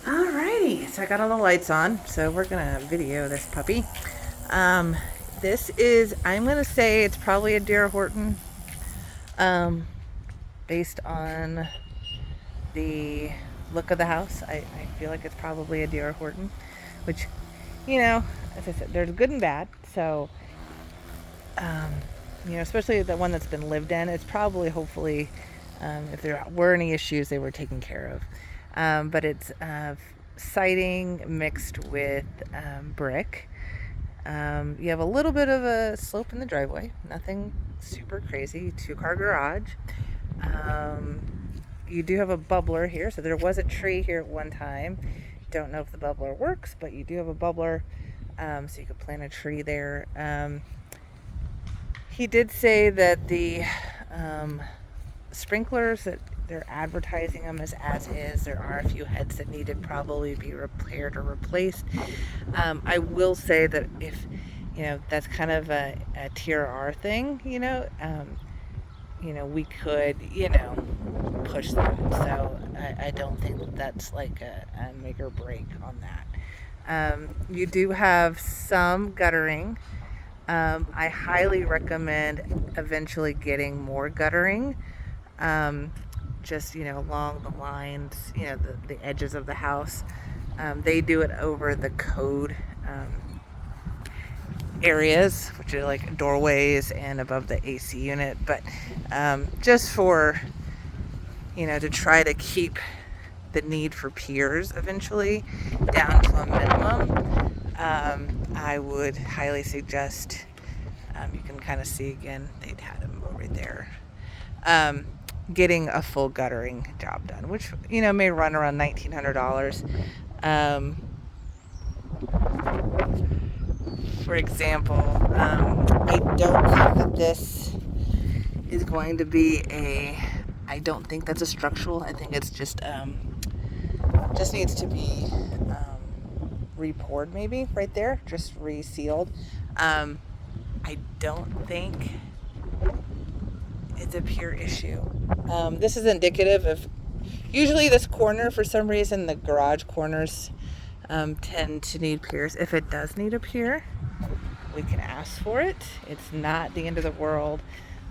Alrighty, so I got all the lights on, so we're gonna video this puppy. This is, I'm gonna say it's probably a deer Horton, based on the look of the house. I feel like it's probably a deer Horton, which, as I said, there's good and bad. So, especially the one that's been lived in, it's probably, hopefully, if there were any issues, they were taken care of. But it's siding mixed with brick. You have a little bit of a slope in the driveway, nothing super crazy, 2-car garage. You do have a bubbler here, so there was a tree here at one time. Don't know if the bubbler works, but you do have a bubbler, so you could plant a tree there. He did say that the sprinklers, that they're advertising them as is. There are a few heads that need to probably be repaired or replaced. I will say that if that's kind of a tier R thing, we could push that. So I don't think that's like a make or break on that. You do have some guttering. I highly recommend eventually getting more guttering. Just along the lines, the edges of the house. They do it over the code areas, which are like doorways and above the AC unit. But just for to try to keep the need for piers eventually down to a minimum, I would highly suggest, you can kind of see again, they'd had them over there, getting a full guttering job done, which may run around $1,900. For example, I don't think that this is going to be I don't think that's a structural. I think it's just needs to be re-poured, maybe right there, just resealed. I don't think it's a pure issue. This is indicative of, usually this corner, for some reason, the garage corners tend to need piers. If it does need a pier, we can ask for it. It's not the end of the world.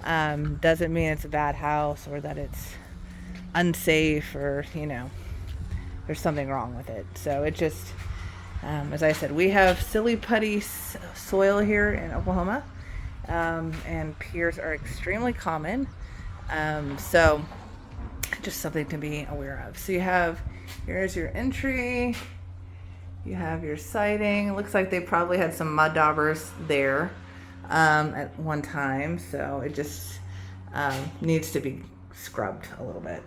Doesn't mean it's a bad house or that it's unsafe or, there's something wrong with it. So it just, as I said, we have silly putty soil here in Oklahoma. And piers are extremely common. So just something to be aware of. So here's your entry. You have your siding. It looks like they probably had some mud daubers there at one time. So it just needs to be scrubbed a little bit.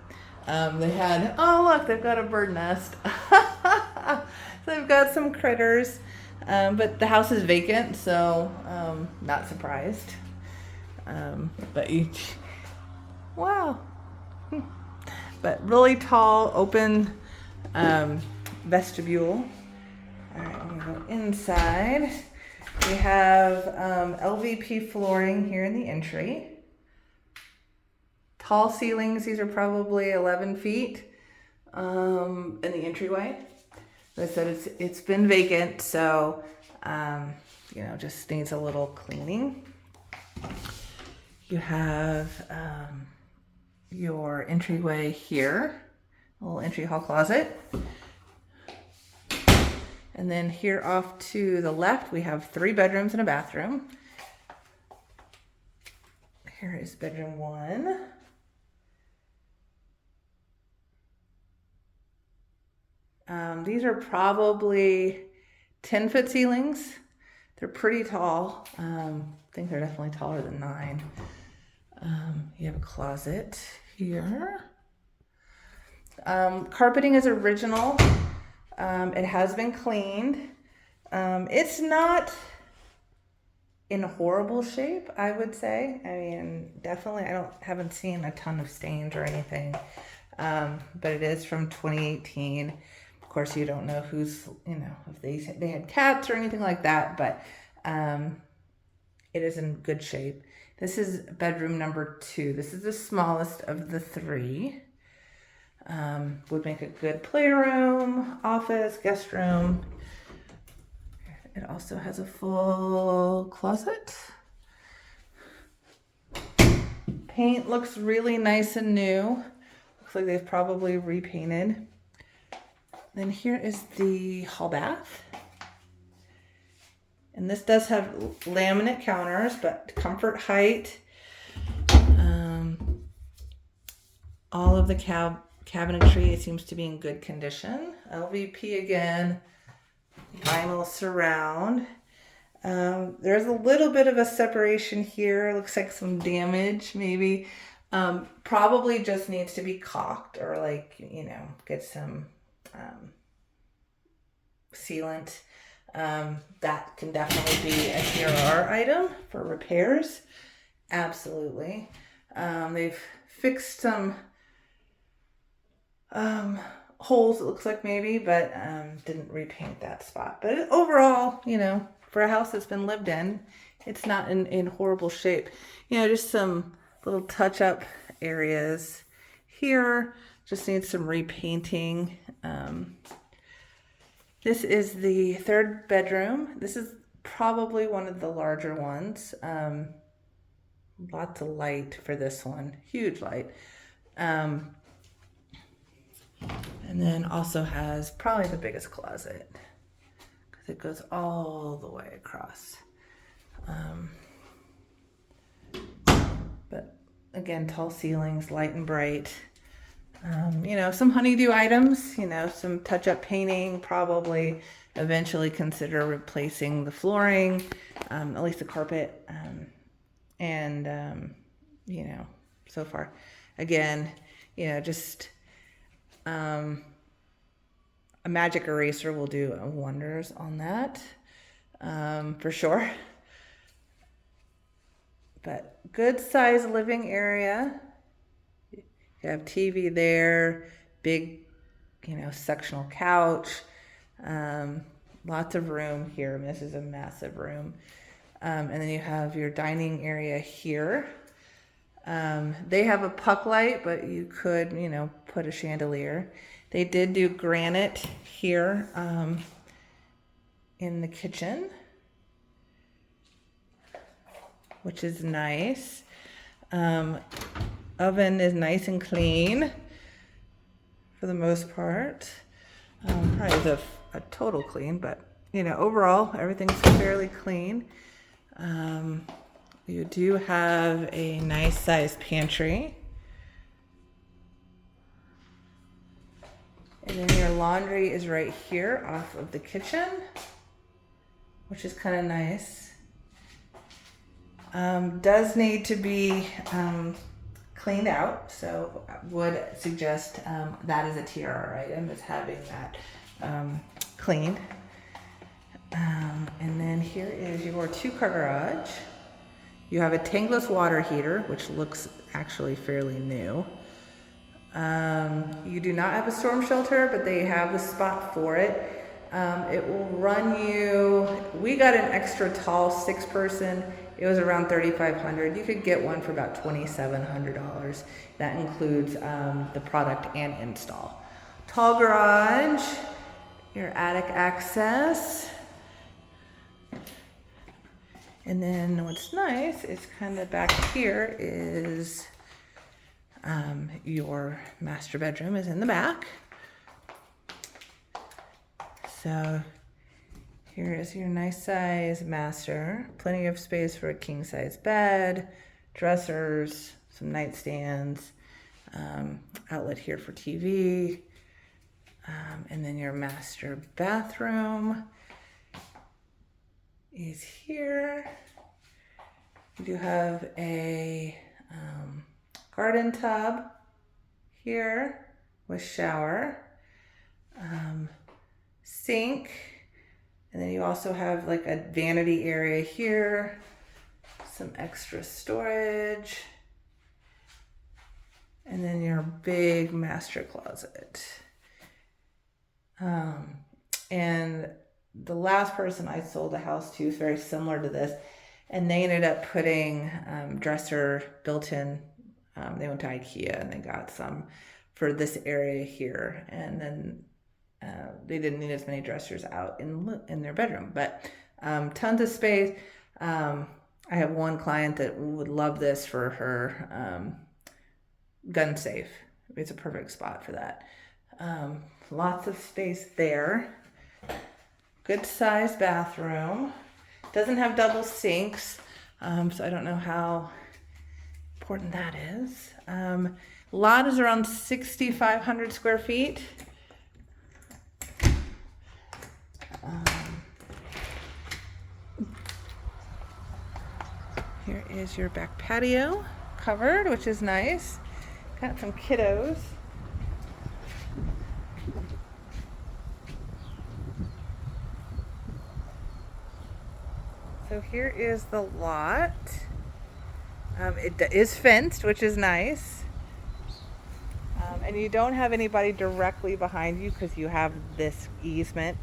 Oh look, they've got a bird nest. So they've got some critters. But the house is vacant, so not surprised. But wow. But really tall, open vestibule. All right, I'm gonna go inside. We have LVP flooring here in the entry. Tall ceilings. These are probably 11 feet in the entryway. As I said, it's been vacant, so just needs a little cleaning. You have your entryway here, a little entry hall closet. And then here off to the left, we have 3 bedrooms and a bathroom. Here is bedroom 1. These are probably 10-foot ceilings. They're pretty tall. I think they're definitely taller than 9. You have a closet here. Carpeting is original. It has been cleaned. It's not in horrible shape, I would say. I mean, definitely, haven't seen a ton of stains or anything. But it is from 2018. Of course, you don't know who's, if they had cats or anything like that, but it is in good shape. This is bedroom number 2. This is the smallest of the 3. Would make a good playroom, office, guest room. It also has a full closet. Paint looks really nice and new. Looks like they've probably repainted. Then here is the hall bath. And this does have laminate counters, but comfort height. All of the cabinetry seems to be in good condition. LVP again, vinyl surround. There's a little bit of a separation here. Looks like some damage maybe. Probably just needs to be caulked or like, you know, get some sealant. That can definitely be a TRR item for repairs. Absolutely. They've fixed some holes, it looks like maybe, but didn't repaint that spot. But overall, you know, for a house that's been lived in, it's not in horrible shape. You know, just some little touch-up areas here. Just needs some repainting. This is the third bedroom. This is probably one of the larger ones. Lots of light for this one. Huge light. And then also has probably the biggest closet because it goes all the way across. But again, tall ceilings, light and bright. You know, some honeydew items, you know, some touch-up painting, probably eventually consider replacing the flooring, at least the carpet, and, you know, so far. Again, you know, just a magic eraser will do wonders on that, for sure. But good size living area. You have TV there, big, you know, sectional couch, lots of room here. I mean, this is a massive room. And then you have your dining area here. They have a puck light, but you could, you know, put a chandelier. They did do granite here in the kitchen, which is nice. Oven is nice and clean for the most part. Probably a total clean, but you know, overall everything's fairly clean. You do have a nice sized pantry. And then your laundry is right here off of the kitchen, which is kind of nice. Does need to be cleaned out, so I would suggest that is a TRR item, is having that cleaned. And then here is your 2-car garage. You have a tankless water heater, which looks actually fairly new. You do not have a storm shelter, but they have the spot for it. It will run you, we got an extra tall 6-person. It was around $3,500. You could get one for about $2,700. That includes the product and install. Tall garage, your attic access. And then what's nice is kind of back here is your master bedroom is in the back. So here is your nice size master. Plenty of space for a king size bed, dressers, some nightstands, outlet here for TV, and then your master bathroom is here. You do have a garden tub here with shower, sink, and then you also have like a vanity area here, some extra storage, and then your big master closet. And the last person I sold a house to is very similar to this, and they ended up putting dresser built in. They went to IKEA and they got some for this area here. And then they didn't need as many dressers out in their bedroom, but tons of space. I have one client that would love this for her gun safe. It's a perfect spot for that. Lots of space there. Good sized bathroom. Doesn't have double sinks, so I don't know how important that is. Lot is around 6,500 square feet. Here is your back patio covered, which is nice. Got some kiddos. So here is the lot. It is fenced, which is nice. And you don't have anybody directly behind you because you have this easement.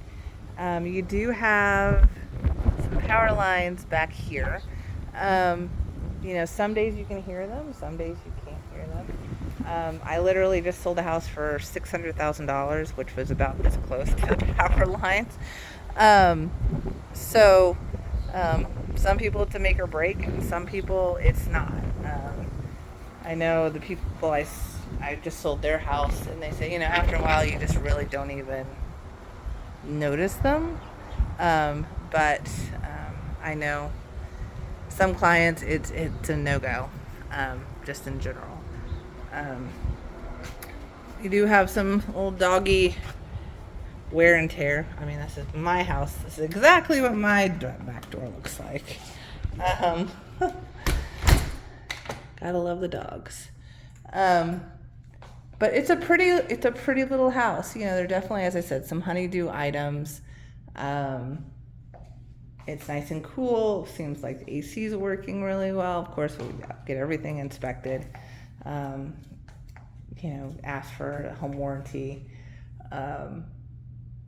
You do have some power lines back here. Some days you can hear them, some days you can't hear them. I literally just sold a house for $600,000, which was about this close to the power lines. Some people it's a make or break, and some people it's not. I know the people I just sold their house, and they say, after a while you just really don't even notice them. But I know some clients it's a no-go, just in general. You do have some old doggy wear and tear. I mean, this is my house. This is exactly what my back door looks like. Gotta love the dogs. But it's a pretty little house. There are definitely, as I said, some honeydew items. It's nice and cool. Seems like the AC is working really well. Of course, we get everything inspected. Ask for a home warranty.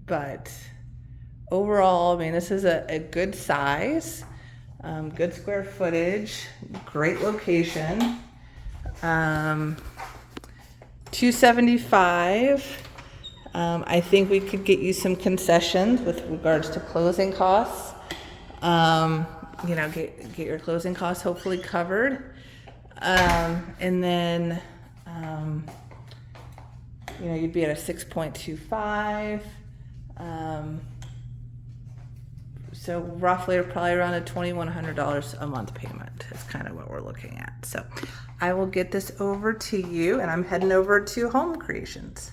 But overall, I mean, this is a good size, good square footage, great location. $275. I think we could get you some concessions with regards to closing costs. Get your closing costs hopefully covered. And then, you'd be at a 6.25. So roughly probably around a $2,100 a month payment is kind of what we're looking at. So I will get this over to you, and I'm heading over to Home Creations.